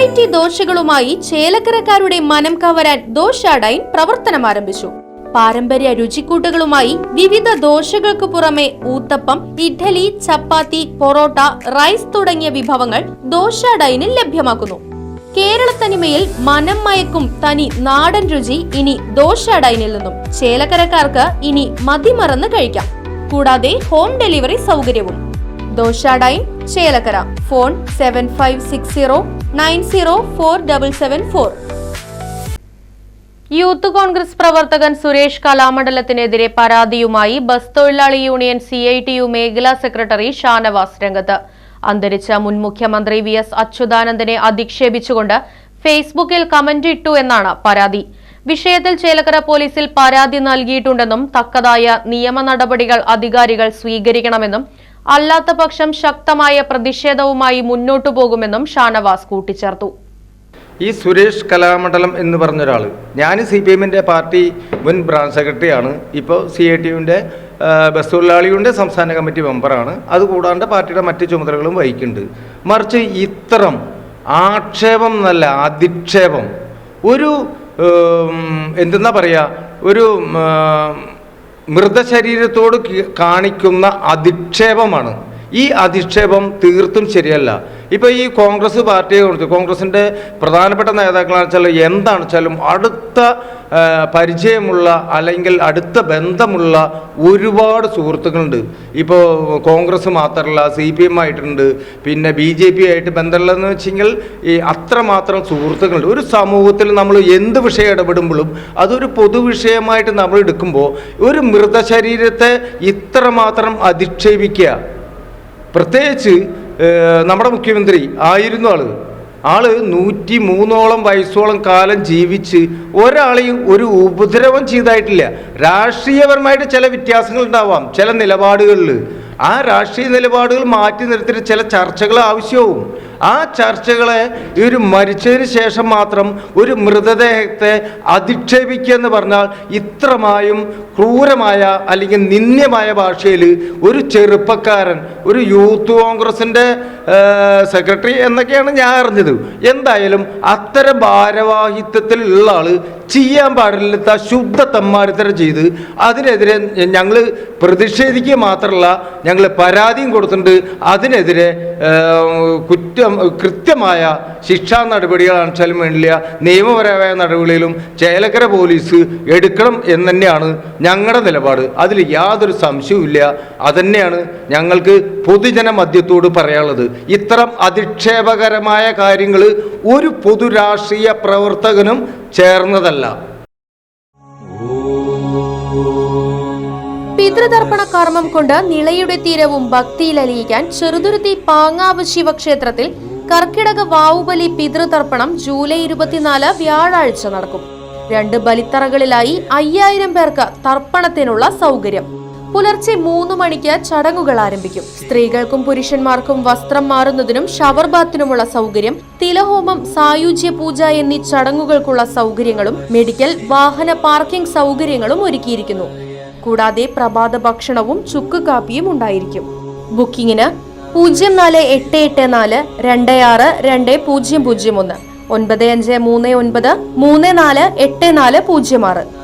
Variety ദോശകളുമായി ചേലക്കരക്കാരുടെ മനം കവരാൻ ദോശാഡൈൻ പ്രവർത്തനം ആരംഭിച്ചു. പാരമ്പര്യ രുചിക്കൂട്ടുകളുമായി വിവിധ ദോശകൾക്ക് പുറമെ ഊത്തപ്പം, ഇഡ്ഡലി, ചപ്പാത്തി, പൊറോട്ട, റൈസ് തുടങ്ങിയ വിഭവങ്ങൾ ദോശാഡൈനിൽ ലഭ്യമാക്കുന്നു. കേരളത്തനിമയിൽ മനം മയക്കും തനി നാടൻ രുചി ഇനി ദോശാഡൈനിൽ നിന്നും. ചേലക്കരക്കാർക്ക് ഇനി മതിമറന്ന് കഴിക്കാം. കൂടാതെ ഹോം ഡെലിവറി സൗകര്യവും. ദോശാഡൈൻ ചേലക്കര. ഫോൺ 7560904774. യൂത്ത് കോൺഗ്രസ് പ്രവർത്തകൻ സുരേഷ് കലാമണ്ഡലത്തിനെതിരെ പരാതിയുമായി ബസ് തൊഴിലാളി യൂണിയൻ CITU മേഖലാ സെക്രട്ടറി ഷാനവാസ് രംഗത്ത്. അന്തരിച്ച മുൻ മുഖ്യമന്ത്രി VS അച്യുതാനന്ദനെ അധിക്ഷേപിച്ചുകൊണ്ട് ഫേസ്ബുക്കിൽ കമന്റ് ഇട്ടു എന്നാണ് പരാതി. വിഷയത്തിൽ ചേലക്കര പോലീസിൽ പരാതി നൽകിയിട്ടുണ്ടെന്നും തക്കതായ നിയമ നടപടികൾ അധികാരികൾ സ്വീകരിക്കണമെന്നും അല്ലാത്ത പക്ഷം ശക്തമായ പ്രതിഷേധവുമായി മുന്നോട്ടു പോകുമെന്നും ഷാനവാസ് കൂട്ടിച്ചേർത്തു. ഈ സുരേഷ് കലാമണ്ഡലം എന്ന് പറഞ്ഞൊരാൾ, ഞാൻ CPM-ൻ്റെ പാർട്ടി മുൻ ബ്രാഞ്ച് സെക്രട്ടറിയാണ്. ഇപ്പോൾ CITU-ൻ്റെ ബസ് തൊഴിലാളിയുടെ സംസ്ഥാന കമ്മിറ്റി മെമ്പറാണ്. അതുകൂടാണ്ട് പാർട്ടിയുടെ മറ്റ് ചുമതലകളും വഹിക്കുന്നുണ്ട്. മറിച്ച് ഇത്തരം ആക്ഷേപം എന്നല്ല, അധിക്ഷേപം, ഒരു എന്തെന്നാ പറയുക, ഒരു മൃതശരീരത്തോട് കാണിക്കുന്ന അധിക്ഷേപമാണ്. ഈ അധിക്ഷേപം തീർത്തും ശരിയല്ല. ഇപ്പോൾ ഈ കോൺഗ്രസ് പാർട്ടിയെ കുറിച്ച്, കോൺഗ്രസിൻ്റെ പ്രധാനപ്പെട്ട നേതാക്കളാണെന്ന് വെച്ചാൽ എന്താണെന്ന് വെച്ചാലും അടുത്ത പരിചയമുള്ള അല്ലെങ്കിൽ അടുത്ത ബന്ധമുള്ള ഒരുപാട് സുഹൃത്തുക്കളുണ്ട്. ഇപ്പോൾ കോൺഗ്രസ് മാത്രമല്ല, CPM ആയിട്ടുണ്ട്, പിന്നെ BJP ആയിട്ട് ബന്ധമുള്ളതെന്ന് വെച്ചെങ്കിൽ ഈ അത്രമാത്രം സുഹൃത്തുക്കളുണ്ട്. ഒരു സമൂഹത്തിൽ നമ്മൾ എന്ത് വിഷയം ഇടപെടുമ്പോഴും അതൊരു പൊതുവിഷയമായിട്ട് നമ്മൾ എടുക്കുമ്പോൾ ഒരു മൃതശരീരത്തെ ഇത്രമാത്രം അധിക്ഷേപിക്കുക, പ്രത്യേകിച്ച് നമ്മുടെ മുഖ്യമന്ത്രി ആയിരുന്നു ആള് 103 വയസ്സോളം കാലം ജീവിച്ച് ഒരാളെയും ഒരു ഉപദ്രവം ചെയ്തായിട്ടില്ല. രാഷ്ട്രീയപരമായിട്ട് ചില വ്യത്യാസങ്ങൾ ഉണ്ടാവാം ചില നിലപാടുകളിൽ. ആ രാഷ്ട്രീയ നിലപാടുകൾ മാറ്റി നിർത്തിയിട്ട് ചില ചർച്ചകൾ ആവശ്യവും. ആ ചർച്ചകളെ ഒരു മരിച്ചതിന് ശേഷം മാത്രം ഒരു മൃതദേഹത്തെ അധിക്ഷേപിക്കുക എന്ന് പറഞ്ഞാൽ ഇത്രമായും ക്രൂരമായ അല്ലെങ്കിൽ നിന്ദ്യമായ ഭാഷയിൽ ഒരു ചെറുപ്പക്കാരൻ, ഒരു യൂത്ത് കോൺഗ്രസിൻ്റെ സെക്രട്ടറി എന്നൊക്കെയാണ് ഞാൻ അറിഞ്ഞത്. എന്തായാലും അത്തരം ഭാരവാഹിത്വത്തിലുള്ള ആൾ ചെയ്യാൻ പാടില്ലാത്ത ശുദ്ധ തെമ്മാടിത്തരം ചെയ്ത് അതിനെതിരെ ഞങ്ങൾ പ്രതിഷേധിക്കുക മാത്രമല്ല, ഞങ്ങൾ പരാതിയും കൊടുത്തിട്ടുണ്ട്. അതിനെതിരെ കൃത്യമായ ശിക്ഷാ നടപടികളാണെന്ന് വെച്ചാലും വേണ്ടില്ല, നിയമപരമായ നടപടികളും ചേലക്കര പോലീസ് എടുക്കണം എന്ന് തന്നെയാണ് ഞങ്ങളുടെ നിലപാട്. അതിൽ യാതൊരു സംശയവുമില്ല. അതന്നെയാണ് ഞങ്ങൾക്ക് പൊതുജന മധ്യത്തോട് പറയാനുള്ളത്. ഇത്തരം അധിക്ഷേപകരമായ കാര്യങ്ങൾ ഒരു പൊതു രാഷ്ട്രീയ പ്രവർത്തകനും ചേർന്നതല്ല. പിതൃതർപ്പണ കർമ്മം കൊണ്ട് നിളയുടെ തീരവും ഭക്തിയിലലിയിക്കാൻ ചെറുതുരുത്തി പാങ്ങാവ് ശിവക്ഷേത്രത്തിൽ കർക്കിടക വാവുബലി പിതൃതർപ്പണം ജൂലൈ 24 വ്യാഴാഴ്ച നടക്കും. 2 ബലിത്തറകളിലായി 5000 പേർക്ക് തർപ്പണത്തിനുള്ള സൗകര്യം. പുലർച്ചെ 3 മണിക്ക് ചടങ്ങുകൾ ആരംഭിക്കും. സ്ത്രീകൾക്കും പുരുഷന്മാർക്കും വസ്ത്രം മാറുന്നതിനും ഷവർ ബാത്തിനുമുള്ള സൗകര്യം, തിലഹോമം, സായുജ്യ പൂജ എന്നീ ചടങ്ങുകൾക്കുള്ള സൗകര്യങ്ങളും മെഡിക്കൽ, വാഹന പാർക്കിംഗ് സൗകര്യങ്ങളും ഒരുക്കിയിരിക്കുന്നു. കൂടാതെ പ്രഭാത ഭക്ഷണവും ചുക്ക് കാപ്പിയും ഉണ്ടായിരിക്കും. ബുക്കിംഗിന് 0488 26 2001 9539 348406.